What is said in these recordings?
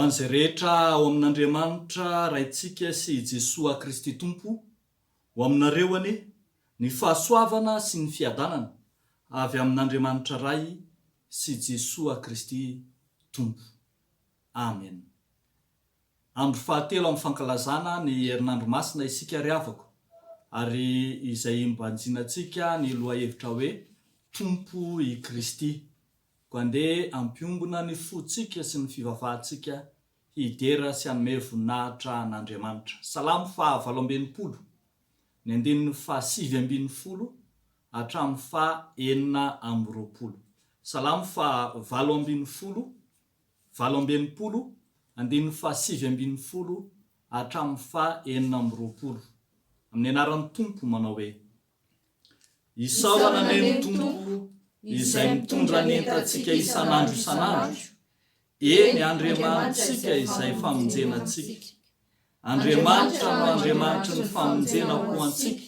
an'izay rehetra ao amin'Andriamanitra raintsika sy Jesosy Kristy Tompo, ho aminareo anie ny fahasoavana sy ny fiadanana avy amin'Andriamanitra ray sy Jesosy Kristy Tompo. Amen. Andro fahatelo amin'ny fankalazana ny herinandro masina isika riavako, ary izay mbanjinantsika ny lohahevitra hoe Tompo i Kristy, ko andeha ampiombona ny fotsika sy ny fivavahantsika hidera sy hanome voninahitra an'Andriamanitra. Salamo fa 7 ny andininy fa 7 hatramin'ny fa 4. Salamo fa 7 andininy fa 7 hatramin'ny fa 4. Amin'ny anaran'ny Tompo manao hoe: isaorana ny Tompo izay mitondra ny entantsika isan'andro isan'andro, eny Andriamanitsika izay famonjenantsika. Andriamanitra no Andriamanitra ny famonjena ho antsika,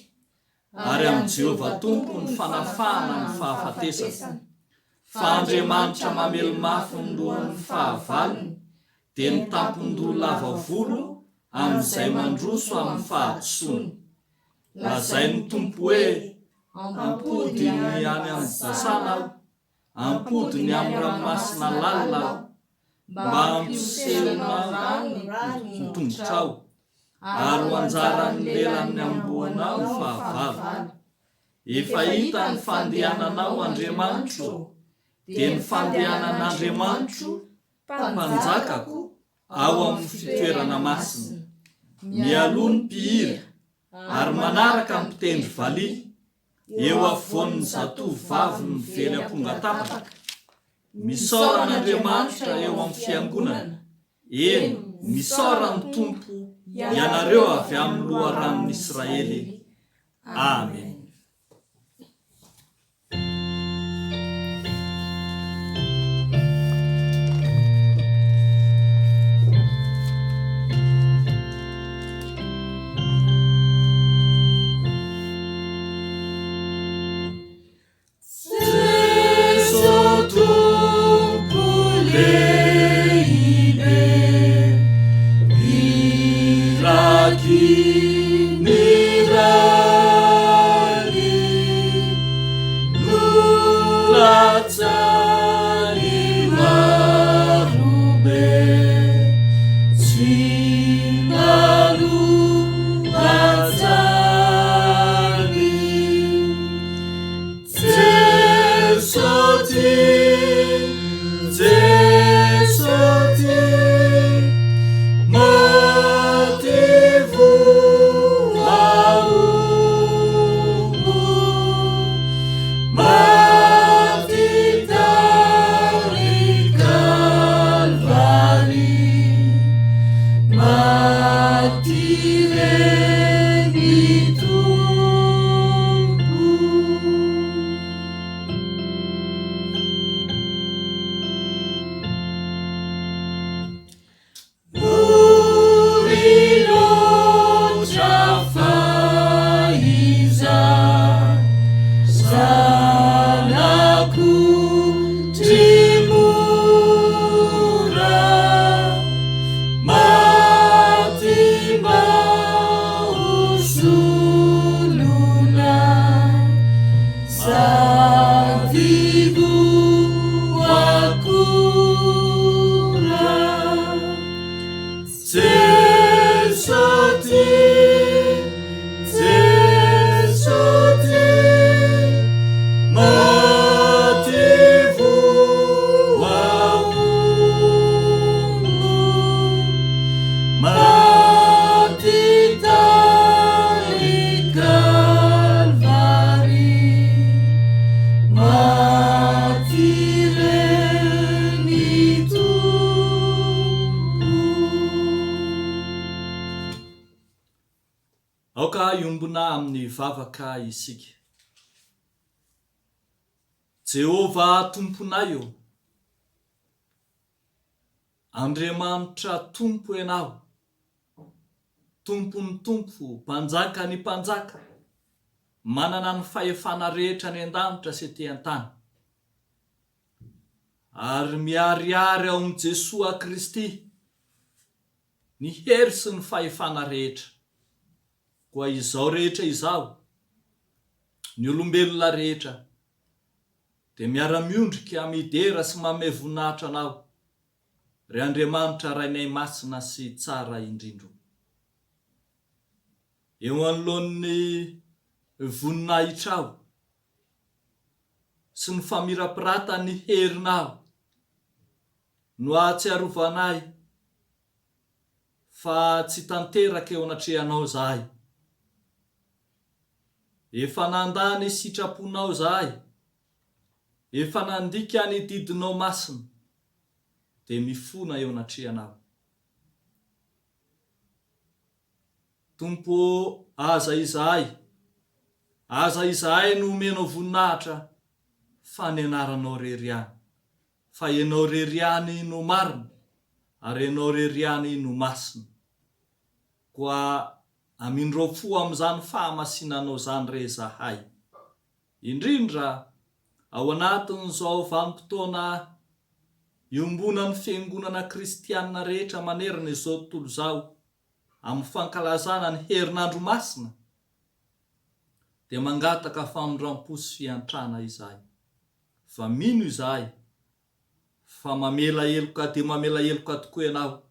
ary amin'ny Jehovah Tompo ny fanafahana ny fahafatesana. Fa Andriamanitra mamely mafy ny lohan'ny fahavalony, dia ny tampon-doha lava volo amin'izay mandroso amin'ny fahadisoany. Lazay ny Tompo hoe: ampody ny any amin'ny dasana aho, ampody ny amin'ny ranomasina lalina aho, mba hampisehoana ny tongotra aho, ary ho anjaran'ny lelan'ny amboana ny fahavalo. Efa hita ny fandehananao Andriamanitro, dia ny fandehanan'Andriamanitro mpanjakako ao amin'ny fitoerana masina. Mialoha ny mpihira ary manaraka ny mpitendry valia, eo afovoan'ny zatovovavy mively ampongatapaka. Misaoran'Andriamanitra eo amin'ny fiangonana, eny misaora ny Tompo ianareo avy amin'ny loharanon'ny Israely. Amen. Aoka iombona amin'ny vavaka isika. Jehova Tomponay o, Andriamanitra Tompo ianao, Tompony Tompo, mpanjaka ny mpanjaka, manana ny fahefana rehetra ny an-danitra sy ety an-tany. Ary miariary ao amin'i Jesosy Kristy ny hery sy ny fahefana rehetra. Koa izao rehetra izao, ny olombelona rehetra dia miara-miondrika midera sy manome voninahitra anao, ry Andriamanitra rainay masina sy tsara indrindro. Eo anoloan'ny voninahitrao sy ny famirapiratany ny herinao no ahatsiarovanay fa tsy tanteraka eo anatrehanao zahay. Efa nandany sitraponao zahay, efa nandika ny didinao masina, dia mifona eo anatrehanao. Tompo, aza izahay no omenao voninahitra fa ny anaranao rery ihany, fa ianao rery ihany no marina ary ianao rery ihany no masina. Koa amindrao fo amin'izany fahamasinanao zany re zahay, indrindra ao anatin'izao vanim-potoana iombonan'ny fiangonana kristianina rehetra manerana izao tontolo izao, amin'ny fankalazana ny herinandro masina, dia mangataka famondram-po sy fiantrana izahay. Fa mino izahay fa mamela heloka dia mamela heloka tokoa ianao,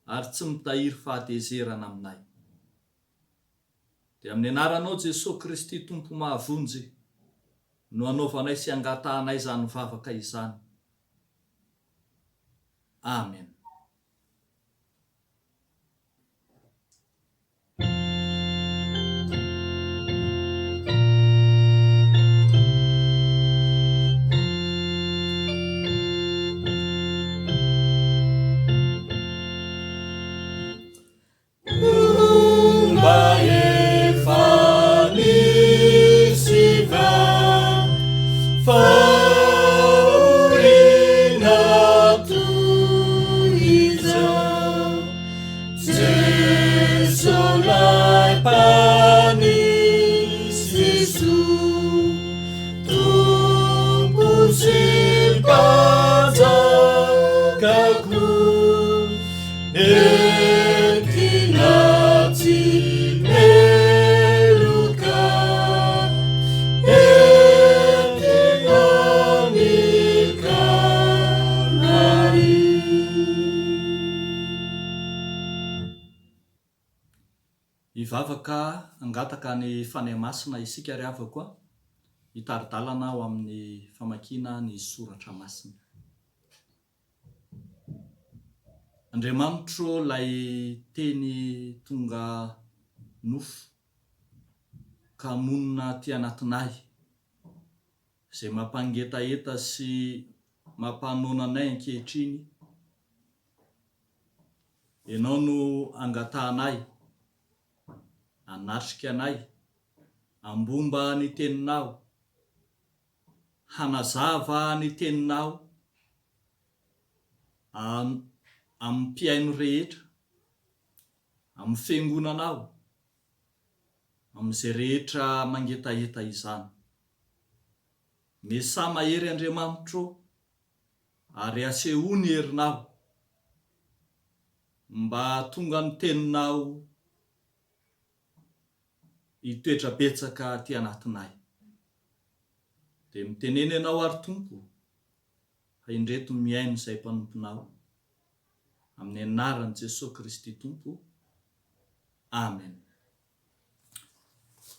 ary tsy mitahiry fahatezerana aminay. Dia amin'ny anaranao Jesosy Kristy Tompo mahavonjy no anaovanay sy angatahanay izany vavaka izany. Amen. Ivavaka angataka ny fanahy masina isika ry havako a, hitaridalana ao amin'ny famakiana ny soratra masina. Andriamanitro lay teny tonga nofo ka monina ty anatinay, izay mampangetaeta sy mampanona anay ankehitriny. Ianao no angatahanay, anatrika anay, ambomba ny teninao, hanazava ny teninao amin'ny mpiaino rehetra, amin'ny fiangonanao, amin'izay rehetra mangetaeta izany. Mesa mahery Andriamanitro, ary asehony herinao mba tonga ny teninao hitoetra betsaka ty anatinay. Dia miteneny ianao ary Tompo, fa indreto miaino izay mpanomponao, amin'ny anaran'i Jesosy Kristy Tompo. Amen.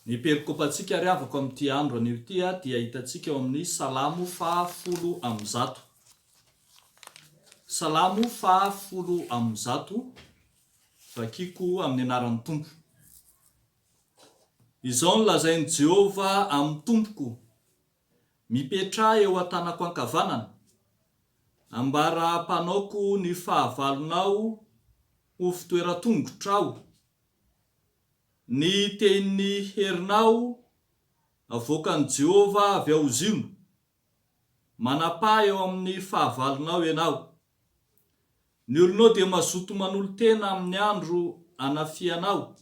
Ny perikopantsika ry havako amin'ity andro anio ity dia hitantsika ao amin'ny Salamo 100. Salamo 100, vakiko amin'ny anaran'ny Tompo. Izao no lazain'i Jehova amin'ny tompoko, mipetraha eo an-tanako ankavanana, ambara-panaoko ny fahavalonao ho fitoeran-tongotrao. Ny tenin'ny herinao avoakan'i Jehova avy ao Ziona, manapa eo amin'ny fahavalonao ianao. Ny olonao dia mazoto manolo tena amin'ny andro anafianao,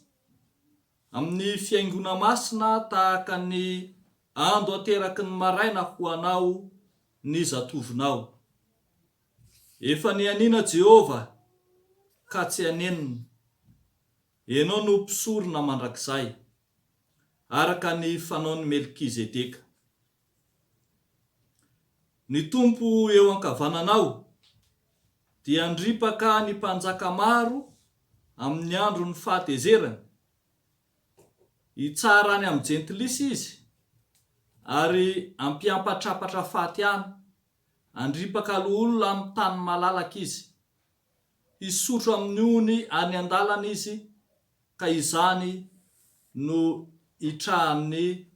amin'ny fiaingona masina tahaka ny ando ateraky ny maraina ho anao ny zatovinao. Efa nianina Jehova, ka tsy anenina. Ianao no mpisorona mandrakizay araka ny fanaony Melkizedeka. Ny tompo eo ankavananao dia andripaka ny mpanjaka maro amin'ny andro ny fahatezerany. Hitsarany amin'ny jentilisa izy ary ampiampatrapatra fatiana. Andripaka olona amin'ny tany malalaka izy. Hisotro amin'ny ony any andalana izy, ka izany no hitrahan'ny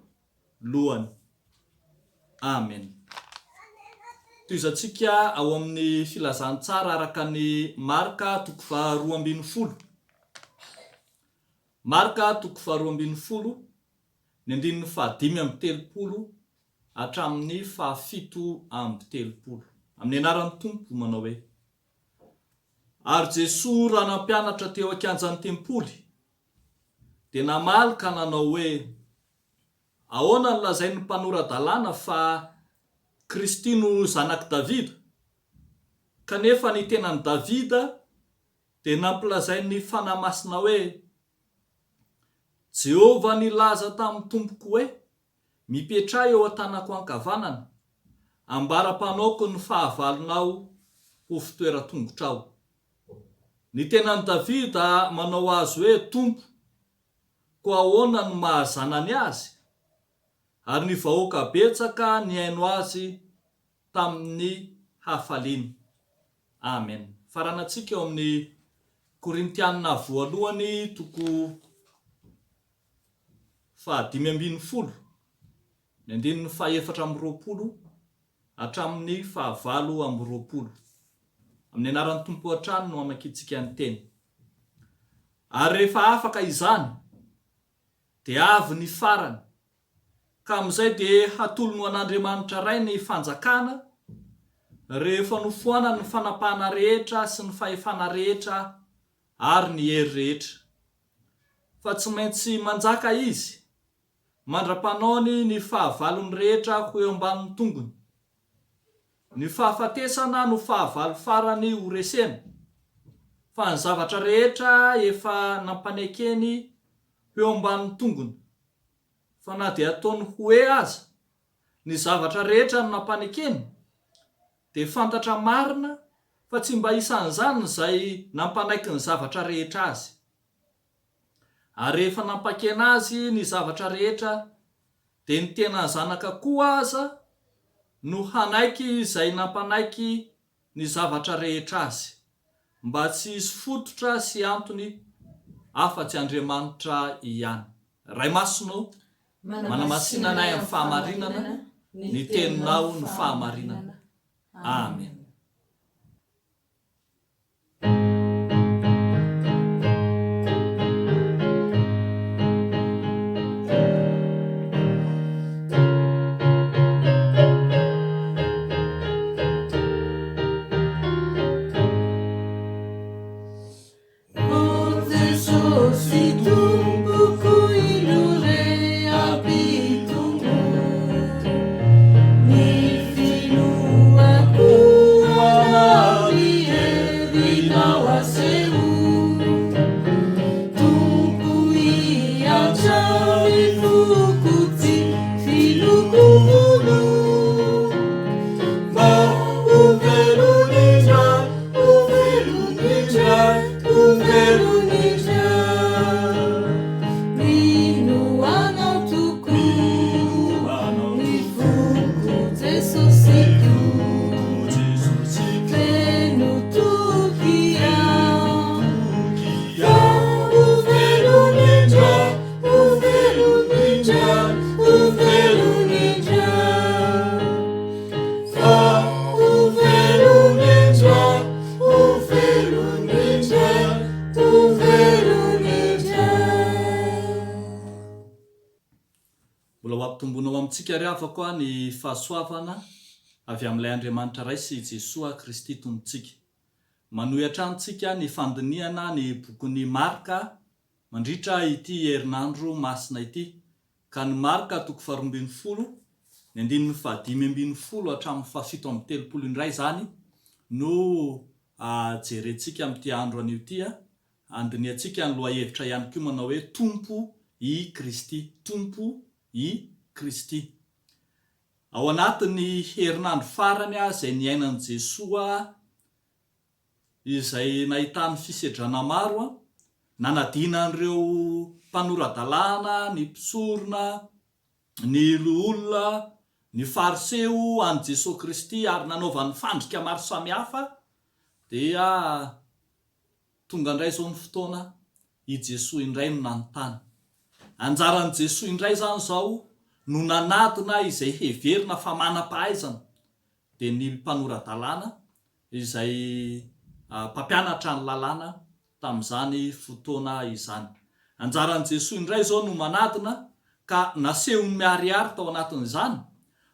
lohany. Amen. Toizantsika ao amin'ny filazantsara araka ny Marka 2:12. Marka 2:12 ny andininy 5:30 hatramin'ny 7:30. Amin'ny anaran'ny Tompo manao hoe: ary Jesosy raha nampianatra teo ankanjan'ny tempoly dia namaly ka nanao hoe: ahoana ny lazain'ny mpanorandalàna fa Kristy no zanak' Davida? Kanefa ny tenan'i Davida dia nampilazai ny fanahy masina hoe: Jehova nilaza tamin'ny tompoko hoe, mipetrahy eo an-tanako ankavanana, ambara-panaoko ny fahavalonao ho fitoeran-tongotrao. Ny tenan'i Davida manao azy hoe tompo, ko ahoana no mahazanany azy? Ary ny vahoaka betsaka niaino azy tamin'ny hafaliany. Amen. Faranantsika eo amin'ny Korintianina 1:5:20, ny andininy 4:20 hatramin'ny 5:20. Amin'ny anaran'ny Tompo hatrany no amakintsika ny teny. Ary rehefa afaka izany dia avy ny farany, ka amin'izay dia hatolono an'Andriamanitra ray ny fanjakana rehefa nofoana ny fanapahana rehetra sy ny fahefana rehetra ary ny hery rehetra. Fa tsy maintsy manjaka izy, mandra-panaony ny fahavalony rehetra ho eo ambanin'ny tongony. Ny fahafatesana no fahavalo farany ho resena, fa ny zavatra rehetra efa nampanekeny eo ambanin'ny tongony. Fa na dia ataony hoe aza ny zavatra rehetra no nampanekeny, dia fantatra marina fa tsy mba isan'izany izay nampanaiky ny zavatra rehetra azy. Ary rehefa nampakena azy ny zavatra rehetra, dia ny tena zanaka koa aza no hanaiky izay nampanaiky ny zavatra rehetra azy, mba tsy hisy fototra sy antony afa-tsy Andriamanitra ihany. Ray masonao, manamasinanay amin'ny fahamarinana, ny teninao ny fahamarinana. Amen. Tsika ry havako a ny fahasoavana avy amin'ilay Andriamanitra ray sy Jesosy Kristy tontsika. Manohy antrantsika ny fandiniana ny bokin'ny Marka mandritra ity herinandro masina ity. Ka ny Marka 2:12 ny 5:20 hatramin'ny 7:30 indray zany no jerentsika amin'ity andro an'io ty andiniantsika ny loha hevitra ihany koa manao hoe tompo i Kristy, tompo i Kristy. Ao anatin'ny herinandro farany izay niainan'i Jesoa izay nahitany fisedrana maro nanadinan'ireo mpanoradalàna, ny mpisorona, ny olona, ny fariseo an' Jesosy Kristy ary nanaovany fandrika maro samihafa dia tonga indray zao ny fotoana i Jesoa indray no nanontany. Anjaran'i Jesoa indray zany zao no nanadina izay heverina fa manam-pahaizana dia ny mpanoradalàna izay mpampianatra ny lalàna tamin'izany fotoana izany. Anjaran'i Jesoa indray zao no manadina ka nasehony miharihary tao anatin'izany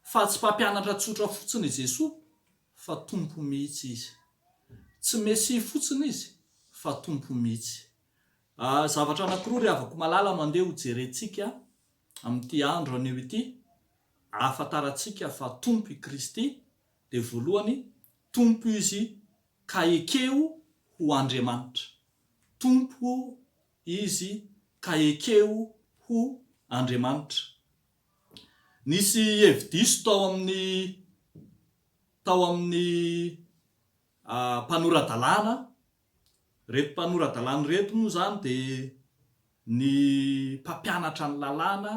fa tsy mpampianatra tsotra fotsiny i Jesoa fa tompo mihitsy izy. Tsy Mesia fotsiny izy fa tompo mihitsy. Zavatra anankiroa ry havako malala mandeha ho jerentsika amin'ity andro anio ity ahafantarantsika fa tompo i Kristy dia voalohany tompo izy ka ekeo ho Andriamanitra. Tompo izy ka ekeo ho Andriamanitra. Nisy hevi-diso tao amin'ny mpanoradalàna. Reto mpanoradalàna reto moa zany dia ny mpampianatra ny lalàna,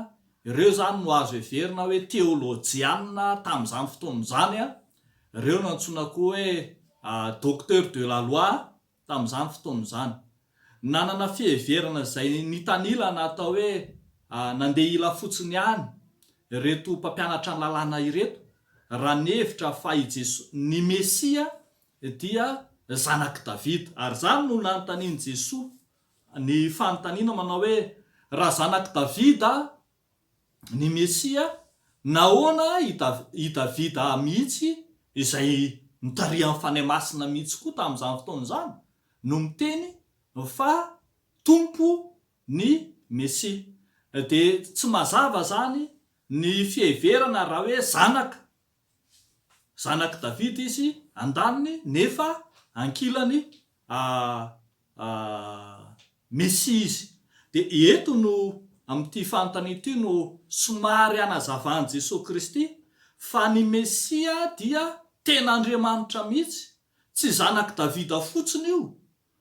ireo zany no azo heverina hoe théologiana tamin'izany fotoana izany ireo no antsoina koa hoe docteur de la loi tamin'izany fotoana izany. Nanana fiheverana izay nitanila natao hoe nandeha ila fotsiny ihany ireto mpampianatra ny lalàna ireto raha ny hevitra fa i Jesoa ny Mesia dia zanaky Davida. Ary zany no nanontaniany Jesoa ny fanontaniana manao hoe raha zanaky Davida ny Mesia, nahoana i Davida mihitsy izay nitarihany fanahy masina mihitsy koa tamin'izany fotoana izany no miteny fa tompo ny Mesia. Dia tsy mazava zany ny fiheverana raha hoe zanaky Davida izy andaniny nefa ankilany Mesia izy. Dia eto no amin'ity fanontaniana ity no somary anazavan'i Jesosy Kristy fa ny Mesia dia tena Andriamanitra mihitsy, tsy zanaky Davida fotsiny io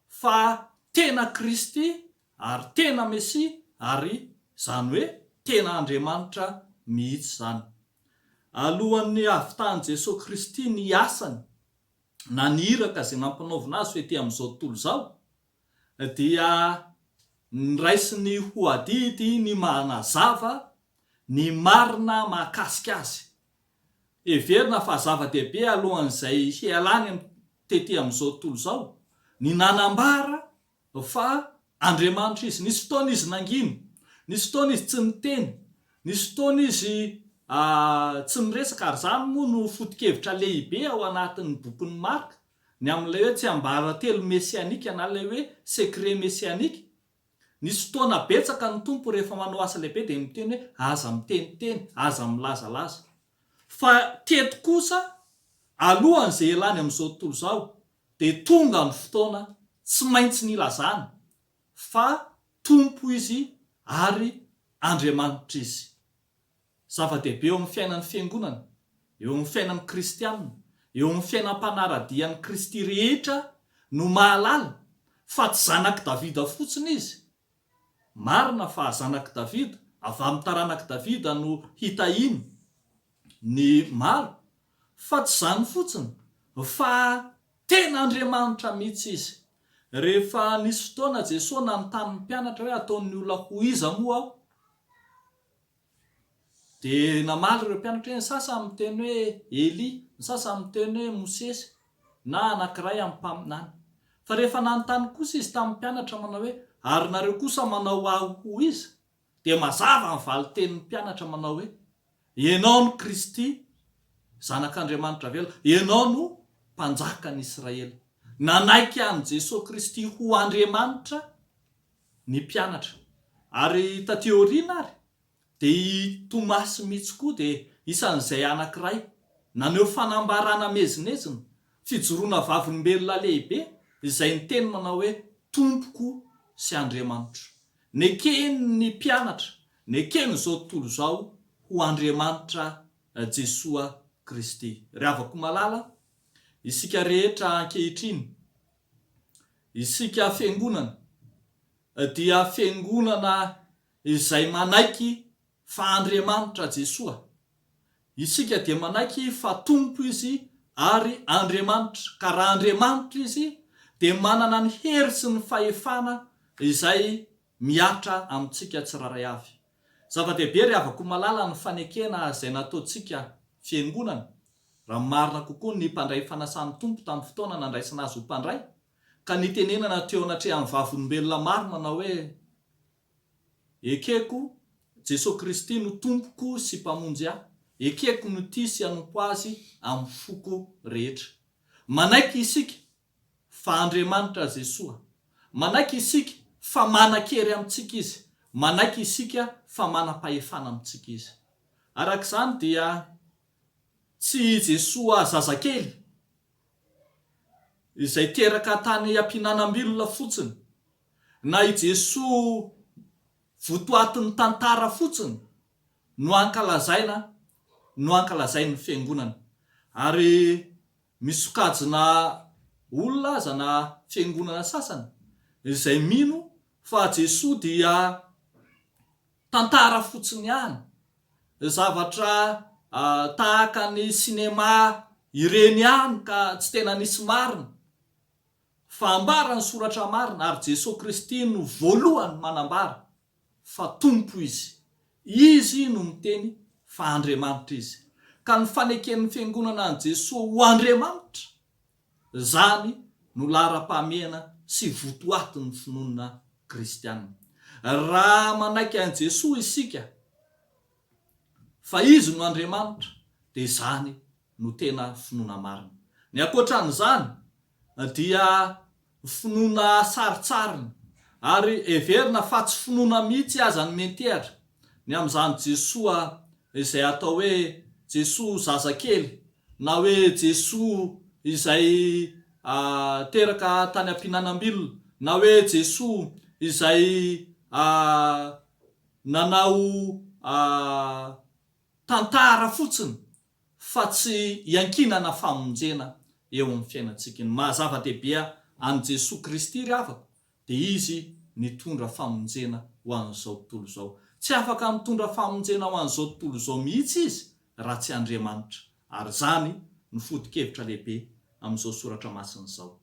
fa tena Kristy ary tena Mesia ary zany hoe tena Andriamanitra mihitsy zany. Alohan'ny ahavitany Jesosy Kristy ny asany na ny iraka izay nampanaovina azy fety amin'izao tontolo izao dia niraisiny ho adidy ny manazava ny marina mahakasika azy. Heverina fa zava-dehibe alohan'izay hialany tety amin'izao tontolo izao ny nanambara fa Andriamanitra izy. Nisy fotoana izy nangino, nisy fotoana izy tsy niteny, nisy fotoana izy tsy miresaka. Ary zany moa no foto-kevitra lehibe ao anatin'ny bokin'ny Marka ny amin'ilay hoe tsy ambaratelo mesianika na ilay hoe secret mesianika. Nisy fotoana betsaka ny tompo rehefa manao asa lehibe dia miteny hoe aza miteniteny, aza milazalaza. Fa teto kosa alohan'izay elany amin'izao tontolo izao dia tonga ny fotoana tsy maintsy nilazana fa tompo izy ary Andriamanitra izy. Zava-dehibe eo amin'ny fiainan'ny fiangonana, eo amin'ny fiainan'ny kristianina, eo amin'ny fiainam-panaradian'ny Kristy rehetra no mahalala fa tsy zanaky Davida fotsiny izy. Marina fa zanaky Davida, avy amin'ny taranaky Davida no hitahiny ny maro, fa tsy zany fotsiny fa tena Andriamanitra mihitsy izy. Rehefa nisy fotoana Jesosy nanontany ny mpianatra hoe ataon'ny olona ho iza moa aho, dia namaly ireo mpianatra hoe ny sasany miteny hoe Eli, ny sasany miteny hoe Mosesy na anankiray amin'ny mpaminany. Fa rehefa nanontany kosa izy tamin'ny mpianatra manao hoe ary nareo kosa manao aho ho iza, dia mazava ny valitenin'ny mpianatra manao hoe ianao no Kristy, zanak'Andriamanitra velona, ianao no mpanjakan'i Israely. Nanaiky an' Jesosy Kristy ho Andriamanitra ny mpianatra. Ary taty aoriana ary dia i Tomasy mihitsy koa dia isan'izay anankiray naneho fanambarana mezinezina fijoroana vavolombelona lehibe izay ny teny manao hoe tompoko sy Andriamanitra. Nekeny ny mpianatra, nekeny zao tontolo izao ho Andriamanitra Jesoa Kristy. Ravako malala, isika rehetra ankehitriny, isika fiangonana dia fiangonana izay manaiky fa Andriamanitra Jesoa. Isika dia manaiky fa tompo izy ary Andriamanitra, ka raha Andriamanitra izy dia manana ny hery sy ny fahefana izay miatra amintsika tsiraray avy. Zava-dehibe ravako malala ny fanekena izay nataontsika fiangonana. Raha marina kokoa ny mpandray fanasan'ny tompo tamin'ny fotoana nandraisana azy ho mpandray, ka nitenenana teo anatrehan'ny vavolombelona maro manao hoe ekeko Jesosy Kristy no tompoko sy mpamonjy ahy, ekeko no tia sy hanompo azy amin'ny foko rehetra. Manaiky isika fa Andriamanitra Jesoa, manaiky isika fa manan-kery amintsika izy, manaiky isika fa manam-pahefana amintsika izy. Arak'izany dia tsy Jesoa zazakely izay teraka tany am-pihinanam-bilona fotsiny, na i Jesoa votoatin'ny tantara fotsiny no ankalazainy fiangonana. Ary misokajina olona aza na fiangonana sasany izay mino fa Jesoa dia tantara fotsiny ihany, zavatra tahaka ny sinema ireny ihany ka tsy tena nisy marina. Fa ambara ny soratra marina ary Jesosy Kristy no voalohany manambara fa tompo izy no miteny fa Andriamanitra izy. Ka ny faneken'ny fiangonana an Jesosy ho Andriamanitra, zany no lara-pahamehana sy votoatin'ny finoana kristianina. Raha manaiky an Jesosy isika fa izy no Andriamanitra, dia zany no tena finoana marina. Ny ankoatran'izany dia finoana saritsariny, ary everina fa tsy finoana mihitsy aza ny mentehatra. Ny amin'izany Jesoa izay atao hoe Jesoa zazakely, na hoe Jesoa izay teraka tany am-pihinanam-bilona, na hoe Jesoa izay nanao tantara fotsiny fa tsy iankinana famonjena eo amin'ny fiainantsika. Ny mahazava-dehibe an Jesosy Kristy ravako dia izy nitondra famonjena ho an'izao tontolo izao. Tsy afaka mitondra famonjena ho an'izao tontolo izao mihitsy izy raha tsy Andriamanitra. Ary zany ny fodi-kevitra lehibe amin'izao soratra masina izao.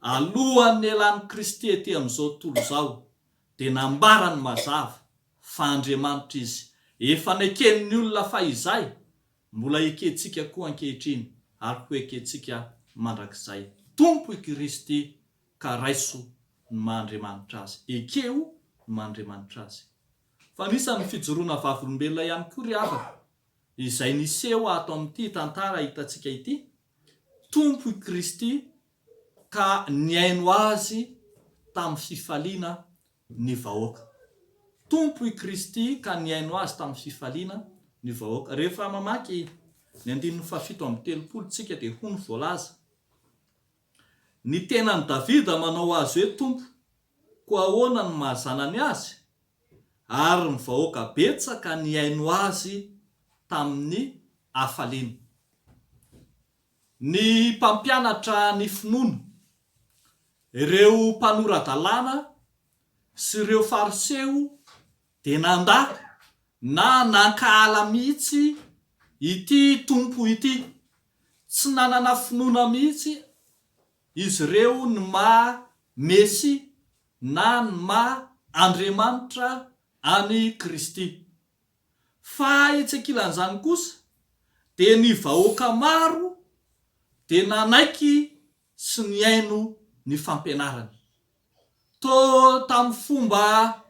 Alohan'ny elan'i Kristy ety amin'izao tontolo izao dia nambarany mazava fa Andriamanitra izy. Efa neken'ny olona fa izay, mbola ekentsika koa ankehitriny ary ho ekentsika mandrakizay. Tompo i Kristy ka raiso ny mahandriamanitra azy, ekeo ny mahandriamanitra azy. Fa anisan'ny fijoroana vavolombelona ihany koa ry havana izay niseho ato amin'ity tantara hitantsika ity. Tompo i Kristy ka niaino azy tamin'ny fifaliana ny vahoaka. Tompo i Kristy ka niaino azy tamin'ny fifaliana ny vahoaka. Rehefa mamaky ny 7:30 tsika dia hono voalaza. Ny tenan'i Davida manao azy hoe tompo, koa ahoana ny mahazanany azy? Ary ny vahoaka betsaka niaino azy tamin'ny hafaliana. Ny mpampianatra ny finoana, ireo mpanoradalàna sy ireo fariseo dia nandà na nankahala mihitsy ity tompo ity. Tsy nanana finoana mihitsy izy ireo ny maha Mesy na ny maha Andriamanitra any Kristy. Fa etsy ankilan'izany kosa dia ny vahoaka maro dia nanaiky sy niaino ny fampianarany. Tamin'ny fomba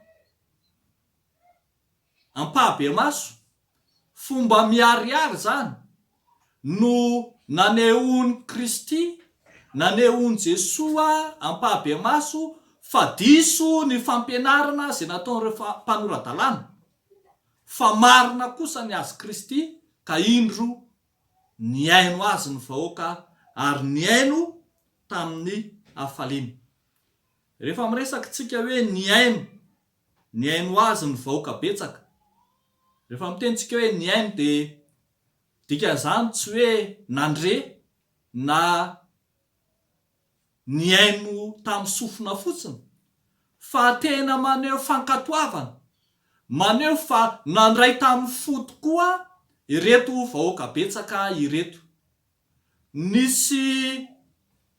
ampahabemaso, fomba miariary zany no nanehony Kristy, nanehony Jesoa ampahabemaso fa diso ny fampianarana izay nataon'ireo mpanoradalàna. Fa marina kosa ny azy Kristy ka indro niaino azy ny vahoaka ary niaino tamin'ny hafaliana. Rehefa miresaka tsika hoe niaino azy ny vahoaka betsaka. Rehefa mitentsika hoe niaino dia dikan'izany tsy hoe nandre na niaino tamin'ny sofina fotsiny, fa tena maneho fankatoavana, maneho fa nandray tamin'ny fo tokoa ireto vahoaka betsaka ireto. Nisy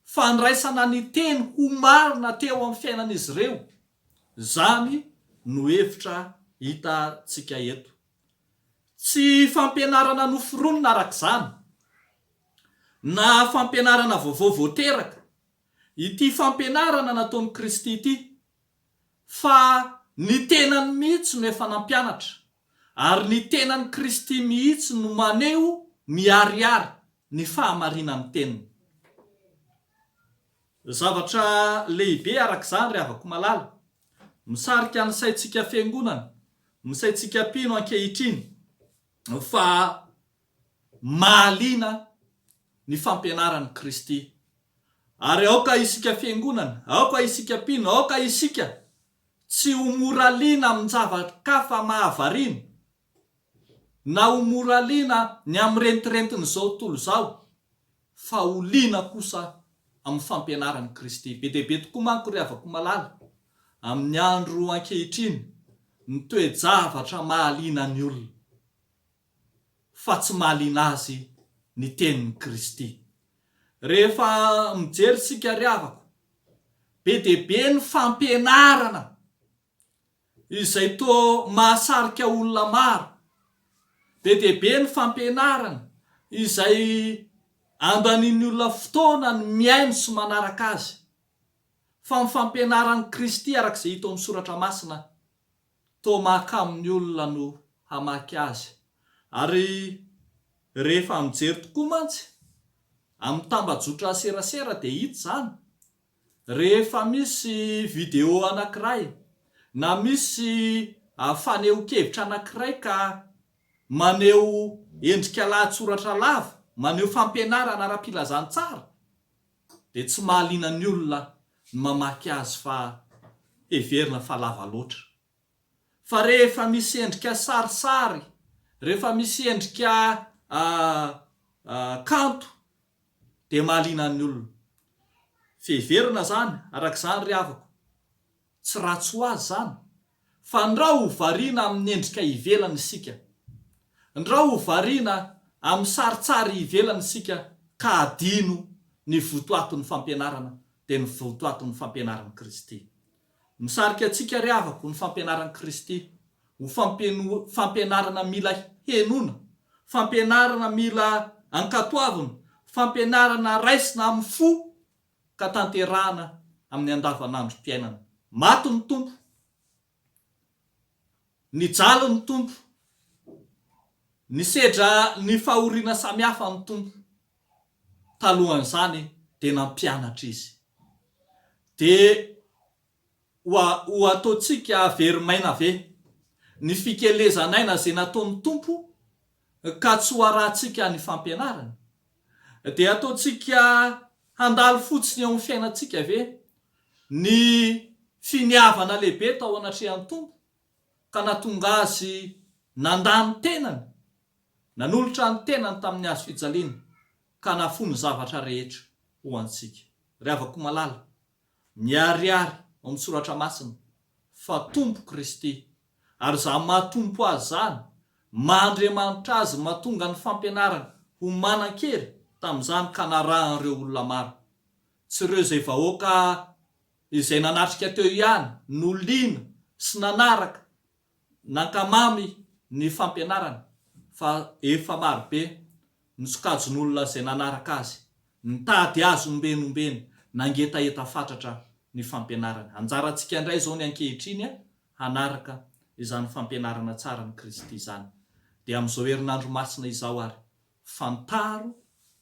fandraisana ny teny ho marina teo amin'ny fiainan'izy ireo. Zany no hevitra hitantsika eto. Tsy fampianarana noforonina arak'izany na fampianarana vaovao voateraka ity fampianarana nataon'i Kristy ity, fa ny tenany mihitsy no efa nampianatra, ary ny tenan'i Kristy mihitsy no maneho miharihary ny fahamarinan'ny teniny. Zavatra lehibe arak'izany ry havako malala, misarika ny saintsika fiangonana, ny saintsika mpino ankehitriny, fa mahaliana ny fampianaran'i Kristy. Ary aoka isika fiangonana, aoka isika mpino, aoka isika tsy ho mora liana amin'ny zava-kafa mahavariana, na ho mora liana ny amin'ny rentirentin' izao tontolo izao, fa ho liana kosa amin'ny fampianaran'i Kristy. Be dia be tokoa manko ry havako malala amin'ny andro ankehitriny ny toe-javatra mahaliana ny olona, fa tsy mahaliana azy ny tenin'i Kristy. Rehefa mijery sika ry havako, be dia be ny fampianarana izay toa mahasarika olona maro, be dia be ny fampianarana izay andani'ny olona fotoana ny miaino sy manaraka azy, fa ny fampianaran'i Kristy arak'izay hita amin'ny soratra masina toa mahakamin'ny olona no hamaky azy. Ary rehefa mijery tokoa mantsy amin'ny tambajotra serasera dia hita zany. Rehefa misy video anankiray na misy faneho-kevitra anankiray ka maneho endrika lahatsoratra lava, maneho fampianarana ara-pilazany tsara, dia tsy mahaliana ny olona ny mamaky azy fa heverina fa lava loatra. Fa rehefa misy endrika sarisary, rehefa misy endrika kanto, dia mahaliana ny olona. Fiheverina zany arak'izany ry havako, tsy ratsy ho azy zany, fa ndra ho variana amin'ny endrika ivelany isika, ndra ho variana amin'ny saritsary ivelany isika, ka adino ny votoaton'ny fampianarana dia ny votoaton'ny fampianaran'i Kristy. Misarika antsika ry havako ny fampianaran'i Kristy ho fampianarana mila henona, fampianarana mila ankatoavina, fampianarana raisina amin'ny fo ka tanterahana amin'ny andavanandrom-piainana. Maty ny tompo, nijaly ny tompo, nisedra ny fahoriana samihafa ny tompo. Talohan'izany dia nampianatra izy, dia ho ataontsika verimaina ve ny fikelezanaina izay nataon'ny tompo ka tsy ho arahantsika ny fampianarana, dia ataontsika handalo fotsiny eo amin'ny fiainantsika ve ny finiavana lehibe tao anatrehan'ny tompo ka nahatonga azy nandany tenany, nanolotra ny tenany tamin'ny hazo fijaliana ka nafony zavatra rehetra ho antsika. Ry havako malala, miharihary amin'ny soratra masina fa tompo Kristy, ary za mahatompo azy zany, mahandriamanitra azy, mahatonga ny fampianarana ho manan-kery tamin'izany ka narahan'ireo olona maro. Tsy ireo izay vahoaka izay nanatrika teo ihany no liana sy nanaraka nankamamy ny fampianarana, fa efa marobe ny sokajin'olona izay nanaraka azy, nitady azy ombenombeny, nangetaeta fatratra ny fampianarana. Anjarantsika indray izao ny ankehitriny hanaraka izany fampianarana tsara ny Kristy izany. Dia amin'izao herinandro masina izao ary fantaro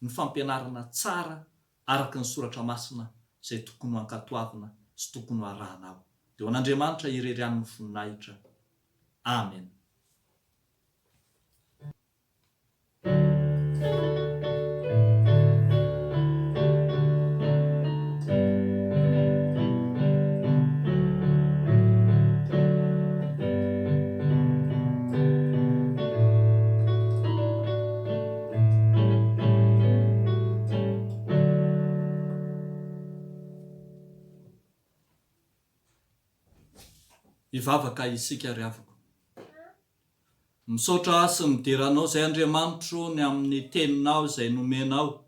ny fampianarana tsara araka ny soratra masina izay tokony ho ankatoavina sy tokony ho arahana ao. Dia ho an'Andriamanitra irery amin'ny voninahitra. Amen. ivavaka isika ry havako. Misaotra sy mideranao zay Andriamanitro ny amin'ny teninao zay nomenao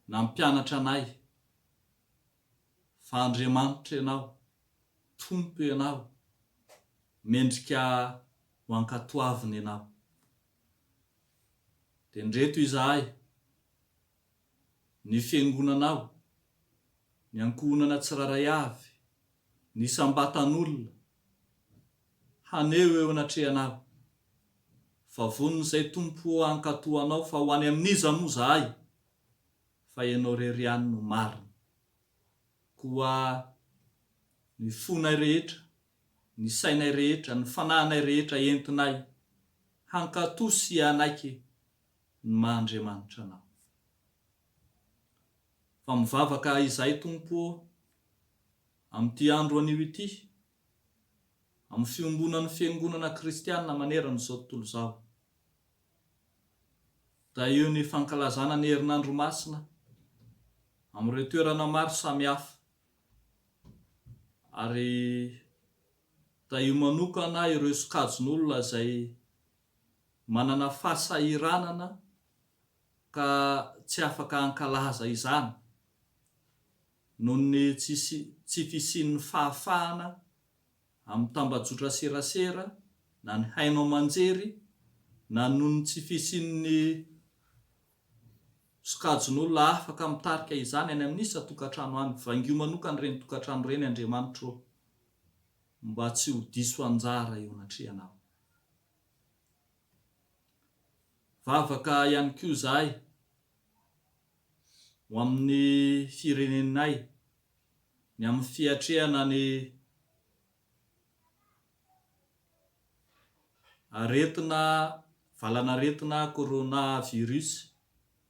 na mpianatra anay. Fa Andriamanitra ianao, Tompo ianao, mendrika ho ankatoavina ianao. Dia ndreto izahay ny fiangonanao, ny ankohonana tsiraray avy, ny sambatan'olona, haneo eo anatrehanao. Fa vonony izay Tompo ankatoanao fa ho any amin'iza moa izahay, fa ianao irery ihany no marina. Koa ny fonay rehetra, ny sainay rehetra, ny fanahinay rehetra entinay hankatosy anaiky ny Mahandriamanitra anao. Fa mivavaka izahay Tompo amin'ity andro anio ity, amin'ny fiombonan'ny fiangonana kristianina manerana izao tontolo izao. Da io ny fankalazana ny herinandro masina amin'ireo toerana maro samihafa. Ary da io manokana ireo sokajin'olona izay manana fahasahiranana ka tsy afaka hankalaza izany noho ny tsy fisian'ny fahafahana amin'ny tambajotra serasera na ny haino aman-jery, na noho ny tsy fisian'ny sokajin'olona afaka mitarika izany any amin'isa tokantrano any. Fa io manokana reny tokantrano reny Andriamanitro mba tsy ho diso anjara eo anatrehanao. Vavaka ihany koa izahay ho amin'ny firenenay, ny amin'ny fiatrehana ny aretina, valanaretina coronavirus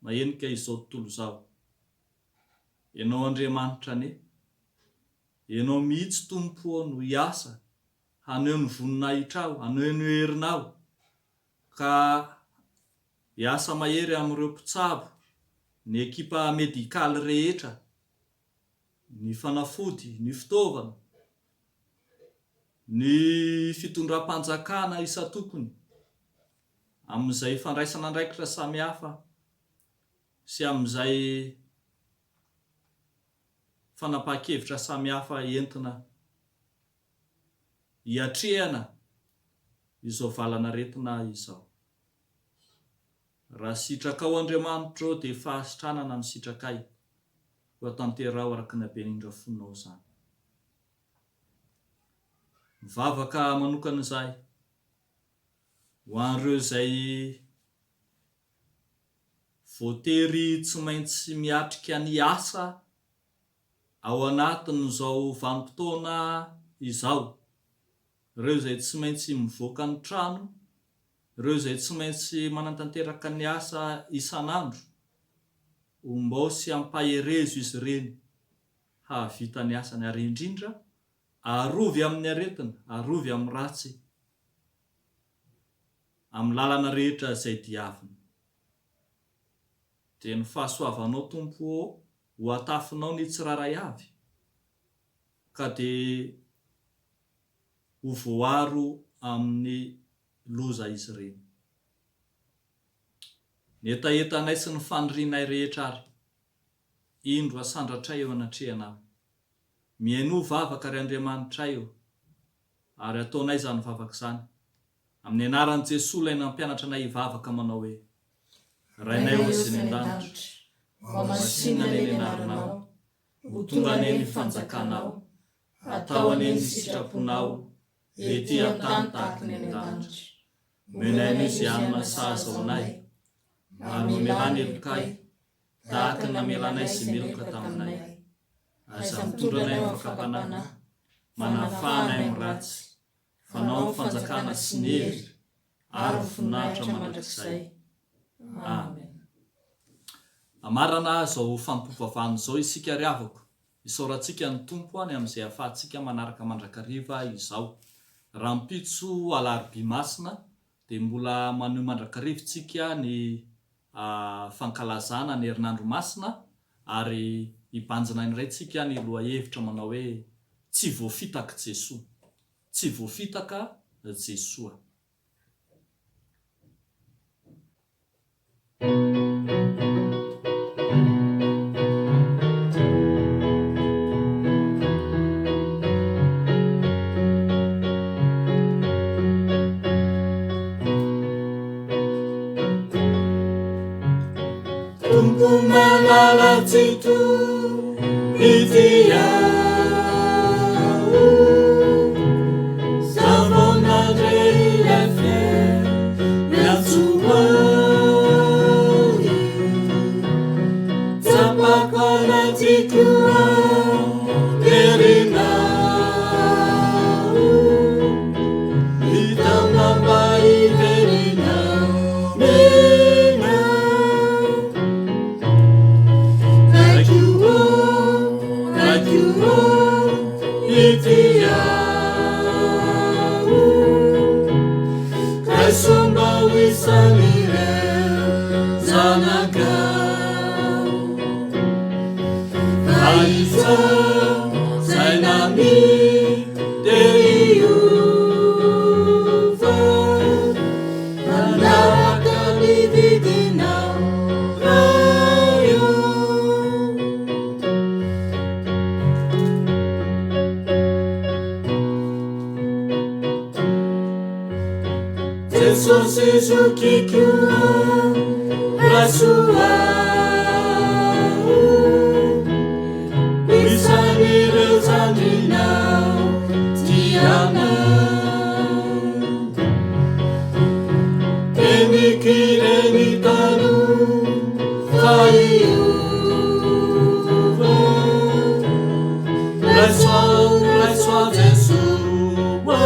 mahenika izao tontolo izao. Ianao Andriamanitra ane, ianao mihitsy Tompo no hiasa haneo ny voninahitra ao, haneo ny herinao, ka hiasa mahery amin'ireo mpitsabo, ny ekipa medikaly rehetra, ny fanafody, ny fitaovana, ny fitondram-panjakana isa-tokony amin'izay fandraisana andraikitra samihafa sy amin'izay fanapahan-kevitra samihafa entina hiatrehana izao valanaretina izao. Raha sitrakao Andriamanitro dia fahasitranana ny sitrakay, ho atanterao araka ny haben'indra fonao izany. Mivavaka manokana izay ho an'ireo izay voatery tsy maintsy miatrika ny asa ao anatin'izao vanim-potoana izao. Ireo izay tsy maintsy mivoaka ny trano, ireo izay tsy maintsy manatanteraka ny asa isan'andro, mba sy hampaherezo izy ireny hahavita ny asany, ary indrindra arovy amin'ny aretina, arovy amin'ny ratsy amin'ny lalana rehetra izay diavina. Dia ny fahasoavanao Tompo ho atafinao ny tsiraray avy, ka dia ho voaro amin'ny loza izy ireny. Ny etaetanay sy ny fanirianay rehetra ary, indro asandratray eo anatrehanao. Mihaino vavaka ry Andriamanitra eo, ary ataonay izany vavaka izany amin'ny anaran'i Jesosy ilay nampianatra anay hivavaka manao hoe: Rainay ao izay ny an-danitra, masinana eny anaranao, ho tonga ane ny fanjakanao, atao ane ny sitraponao, ety an-tany tahaka ny an-danitra. Menay ny izay hanina sahaza ao anay, ary mamelany elokay tahaka ny namelanay izay meloka taminay. Aza mitondra anay amin'ny fakapanahy, manafanay amin'ny ratsy, fanao ny fanjakana sy ny hery, ary voninahitra mandrakizay. Amen. Amarana izao fampipovavahana izao isika ry havako, isaorantsika ny Tompo any amin'izay ahafahantsika manaraka mandrakariva izao. Raha mpitso alarobia masina dia mbola maneho mandrakarivintsika ny fankalazana ny herinandro masina, ary hibanjina indray tsika ny loha hevitra manao hoe tsy voafitaky Jesosy. tsy voafitaka Jesoa. Tompo malalatsito itia savonadreilafie miatsuai zapakalatikua verinau itamambai verinau Kasumba wisanire zanakau Aisa zainami deiuva Andarakali didinau rayu Jesus Sukikua Rasua Wisani rezandinau Tiana Emikireni tanu Faiuva Rasua Jesua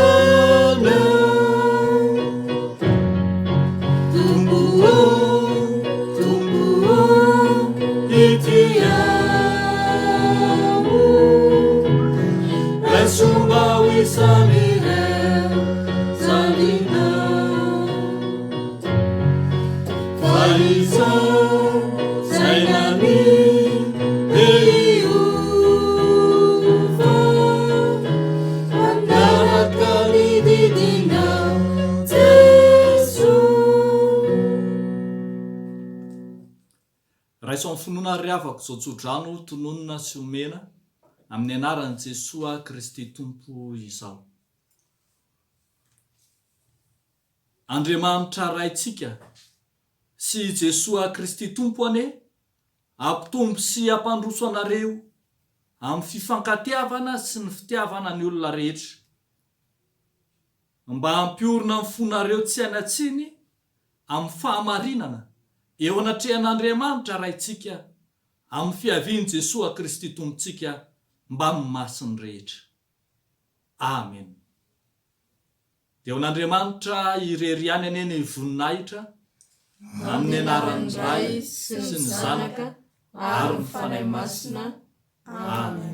Sumba wisanire zalina Faisa zainami deiuva Andarakali didinau Jesu. Raiso amin'ny finoana riavako zao tsodrano tononona sy omena amin'ny anaran'i Jesoa Kristy Tompo izao. Andriamanitra raitsika sy Jesoa Kristy Tompo ane, ampitombo sy ampandroso anareo amin'ny fifankatiavana sy ny fitiavana ny olona rehetra, mba hampiorina ny fonareo tsy anatsiny amin'ny fahamarinana eo anatrehan'Andriamanitra raitsika amin'ny fiavian'i Jesoa Kristy Tompontsika mba mimasiny rehetra. Amen. Dia n'Andriamanitra irery ihany ane ny voninahitra amin'ny anaran'ny Ray sy ny Zanaka ary ny Fanahy Masina. Amen.